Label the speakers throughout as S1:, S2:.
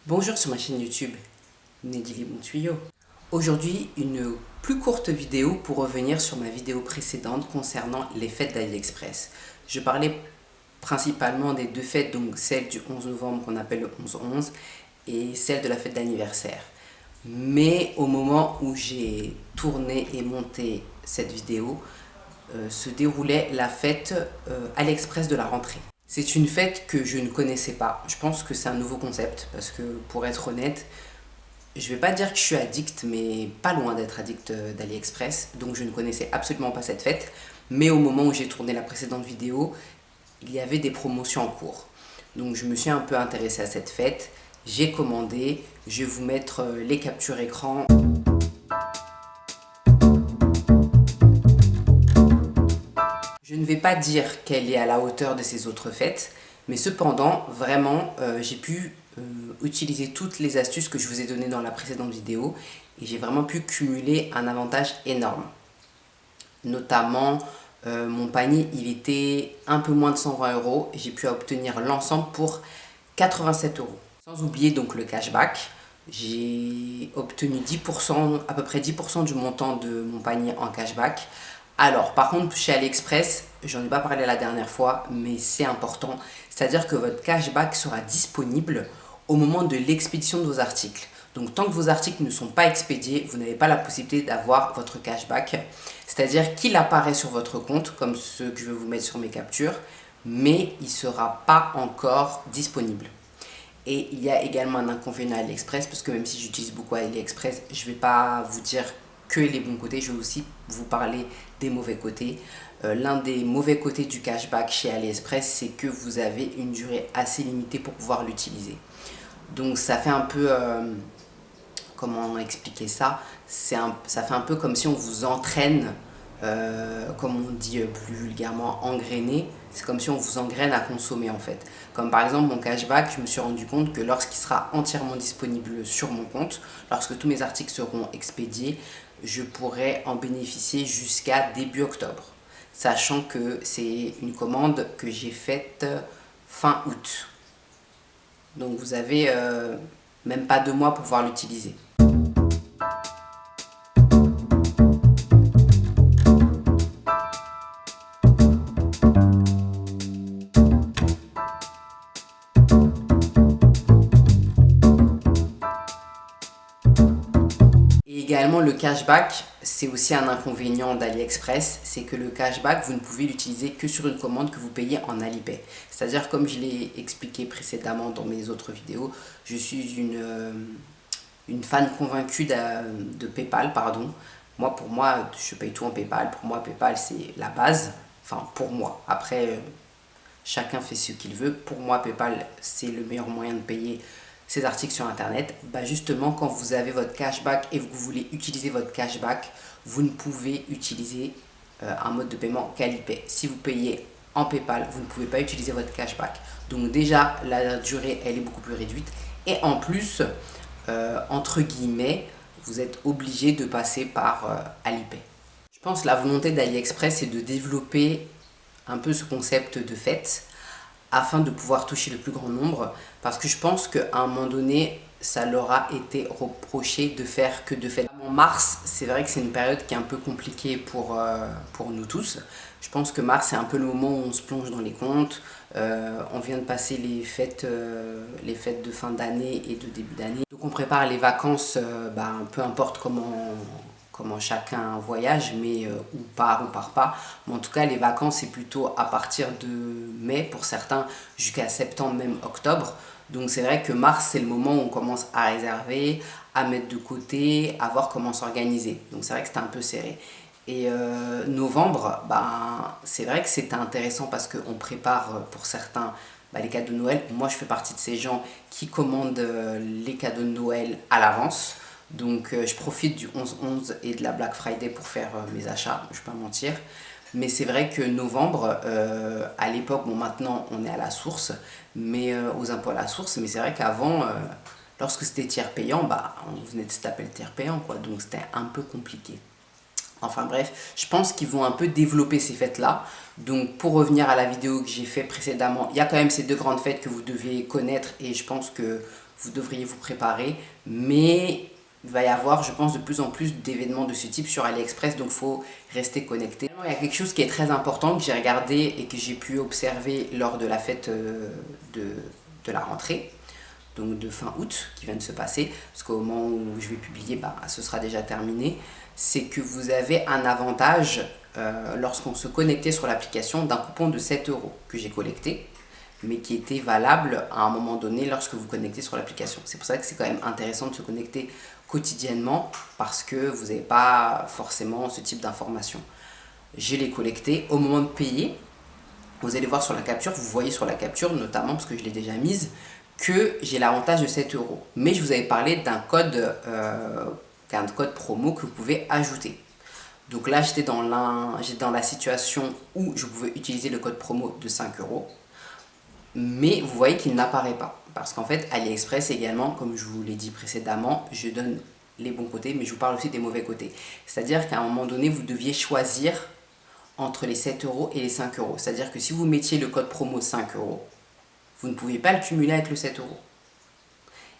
S1: Bonjour sur ma chaîne YouTube, Neddy les bons tuyaux. Aujourd'hui, une plus courte vidéo pour revenir sur ma vidéo précédente concernant les fêtes d'AliExpress. Je parlais principalement des deux fêtes, donc celle du 11 novembre qu'on appelle le 11-11 et celle de la fête d'anniversaire. Mais au moment où j'ai tourné et monté cette vidéo, se déroulait la fête AliExpress de la rentrée. C'est une fête que je ne connaissais pas. Je pense que c'est un nouveau concept parce que pour être honnête, je vais pas dire que je suis addict, mais pas loin d'être addict d'AliExpress. Donc je ne connaissais absolument pas cette fête. Mais au moment où j'ai tourné la précédente vidéo, il y avait des promotions en cours. Donc je me suis un peu intéressée à cette fête. J'ai commandé. Je vais vous mettre les captures écran. Je ne vais pas dire qu'elle est à la hauteur de ces autres fêtes, mais cependant, vraiment, j'ai pu utiliser toutes les astuces que je vous ai données dans la précédente vidéo et j'ai vraiment pu cumuler un avantage énorme. Notamment, mon panier, il était un peu moins de 120 €. J'ai pu obtenir l'ensemble pour 87 €. Sans oublier donc le cashback. J'ai obtenu 10%, à peu près 10% du montant de mon panier en cashback. Alors, par contre, chez AliExpress, j'en ai pas parlé la dernière fois, mais c'est important. C'est-à-dire que votre cashback sera disponible au moment de l'expédition de vos articles. Donc, tant que vos articles ne sont pas expédiés, vous n'avez pas la possibilité d'avoir votre cashback. C'est-à-dire qu'il apparaît sur votre compte, comme ceux que je vais vous mettre sur mes captures, mais il ne sera pas encore disponible. Et il y a également un inconvénient à AliExpress, parce que même si j'utilise beaucoup AliExpress, je ne vais pas vous dire que les bons côtés, je vais aussi vous parler des mauvais côtés. L'un des mauvais côtés du cashback chez AliExpress, c'est que vous avez une durée assez limitée pour pouvoir l'utiliser. Donc ça fait un peu, comment expliquer ça, ça fait un peu comme si on vous entraîne, comme on dit plus vulgairement, engrainer. C'est comme si on vous engraine à consommer en fait. Comme par exemple mon cashback, je me suis rendu compte que lorsqu'il sera entièrement disponible sur mon compte, lorsque tous mes articles seront expédiés, je pourrai en bénéficier jusqu'à début octobre. Sachant que c'est une commande que j'ai faite fin août. Donc vous avez même pas 2 mois pour pouvoir l'utiliser. Et également le cashback, c'est aussi un inconvénient d'AliExpress, c'est que le cashback, vous ne pouvez l'utiliser que sur une commande que vous payez en Alipay. C'est-à-dire, comme je l'ai expliqué précédemment dans mes autres vidéos, je suis une fan convaincue de PayPal, pardon. Pour moi, je paye tout en PayPal. Pour moi, PayPal, c'est la base. Enfin, pour moi. Après, chacun fait ce qu'il veut. Pour moi, PayPal, c'est le meilleur moyen de payer ses articles sur Internet. Bah justement, quand vous avez votre cashback et que vous voulez utiliser votre cashback, vous ne pouvez utiliser un mode de paiement qu'Alipay. Si vous payez en PayPal, vous ne pouvez pas utiliser votre cashback. Donc déjà, la durée, elle est beaucoup plus réduite. Et en plus, entre guillemets, vous êtes obligé de passer par Alipay. Je pense que la volonté d'AliExpress est de développer un peu ce concept de fête afin de pouvoir toucher le plus grand nombre, parce que je pense qu'à un moment donné, ça leur a été reproché de faire que de fêtes. En mars, c'est vrai que c'est une période qui est un peu compliquée pour nous tous. Je pense que mars, c'est un peu le moment où on se plonge dans les comptes. On vient de passer les fêtes de fin d'année et de début d'année. Donc on prépare les vacances, peu importe comment chacun voyage, mais ou part pas. Mais en tout cas, les vacances, c'est plutôt à partir de mai pour certains, jusqu'à septembre, même octobre. Donc c'est vrai que mars, c'est le moment où on commence à réserver, à mettre de côté, à voir comment s'organiser. Donc c'est vrai que c'était un peu serré. Et novembre, c'est vrai que c'était intéressant parce qu'on prépare pour certains les cadeaux de Noël. Moi, je fais partie de ces gens qui commandent les cadeaux de Noël à l'avance. Donc je profite du 11-11 et de la Black Friday pour faire mes achats, je ne vais pas mentir. Mais c'est vrai que novembre, à l'époque, bon maintenant on est à la source, mais aux impôts à la source, mais c'est vrai qu'avant, lorsque c'était tiers payant, on venait de se taper le tiers payant, quoi, donc c'était un peu compliqué. Enfin bref, je pense qu'ils vont un peu développer ces fêtes-là. Donc pour revenir à la vidéo que j'ai fait précédemment, il y a quand même ces deux grandes fêtes que vous devez connaître et je pense que vous devriez vous préparer, mais il va y avoir, je pense, de plus en plus d'événements de ce type sur AliExpress, donc il faut rester connecté. Il y a quelque chose qui est très important que j'ai regardé et que j'ai pu observer lors de la fête de la rentrée, donc de fin août qui vient de se passer, parce qu'au moment où je vais publier, ce sera déjà terminé, c'est que vous avez un avantage lorsqu'on se connectait sur l'application d'un coupon de 7 euros que j'ai collecté, mais qui était valable à un moment donné lorsque vous connectez sur l'application. C'est pour ça que c'est quand même intéressant de se connecter quotidiennement parce que vous n'avez pas forcément ce type d'informations. Je l'ai collecté au moment de payer. Vous allez voir sur la capture, vous voyez sur la capture notamment parce que je l'ai déjà mise, que j'ai l'avantage de 7 euros. Mais je vous avais parlé d'un code promo que vous pouvez ajouter. Donc là, j'étais dans la situation où je pouvais utiliser le code promo de 5 euros. Mais vous voyez qu'il n'apparaît pas. Parce qu'en fait, AliExpress également, comme je vous l'ai dit précédemment, je donne les bons côtés, mais je vous parle aussi des mauvais côtés. C'est-à-dire qu'à un moment donné, vous deviez choisir entre les 7 euros et les 5 euros. C'est-à-dire que si vous mettiez le code promo 5 euros, vous ne pouviez pas le cumuler avec le 7 euros.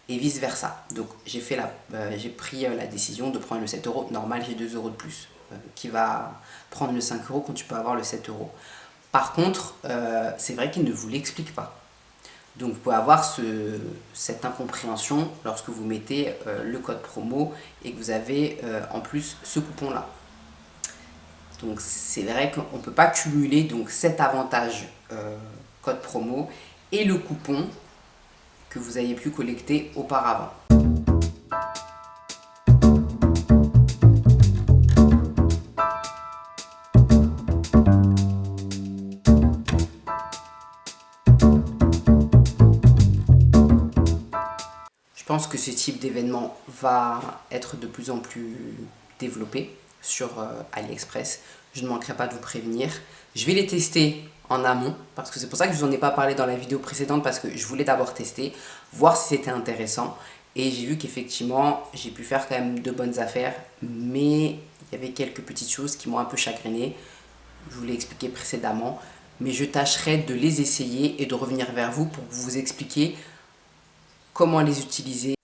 S1: Et vice versa. Donc j'ai pris la décision de prendre le 7 euros. Normal, j'ai 2 euros de plus. Qui va prendre le 5 euros quand tu peux avoir le 7 euros. Par contre, c'est vrai qu'il ne vous l'explique pas. Donc vous pouvez avoir cette incompréhension lorsque vous mettez le code promo et que vous avez en plus ce coupon-là. Donc c'est vrai qu'on ne peut pas cumuler donc, cet avantage code promo et le coupon que vous aviez pu collecter auparavant. Je pense que ce type d'événement va être de plus en plus développé sur AliExpress. Je ne manquerai pas de vous prévenir. Je vais les tester en amont, parce que c'est pour ça que je ne vous en ai pas parlé dans la vidéo précédente, parce que je voulais d'abord tester, voir si c'était intéressant. Et j'ai vu qu'effectivement, j'ai pu faire quand même de bonnes affaires, mais il y avait quelques petites choses qui m'ont un peu chagriné. Je vous l'ai expliqué précédemment, mais je tâcherai de les essayer et de revenir vers vous pour vous expliquer comment les utiliser.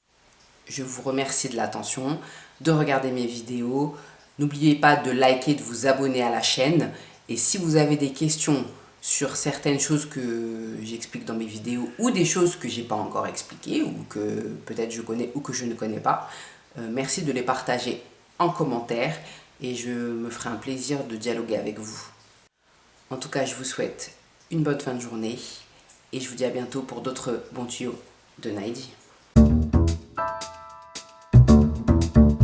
S1: Je vous remercie de l'attention, de regarder mes vidéos. N'oubliez pas de liker, de vous abonner à la chaîne. Et si vous avez des questions sur certaines choses que j'explique dans mes vidéos ou des choses que je n'ai pas encore expliquées ou que peut-être je connais ou que je ne connais pas, merci de les partager en commentaire et je me ferai un plaisir de dialoguer avec vous. En tout cas, je vous souhaite une bonne fin de journée et je vous dis à bientôt pour d'autres bons tuyaux de Naïdi.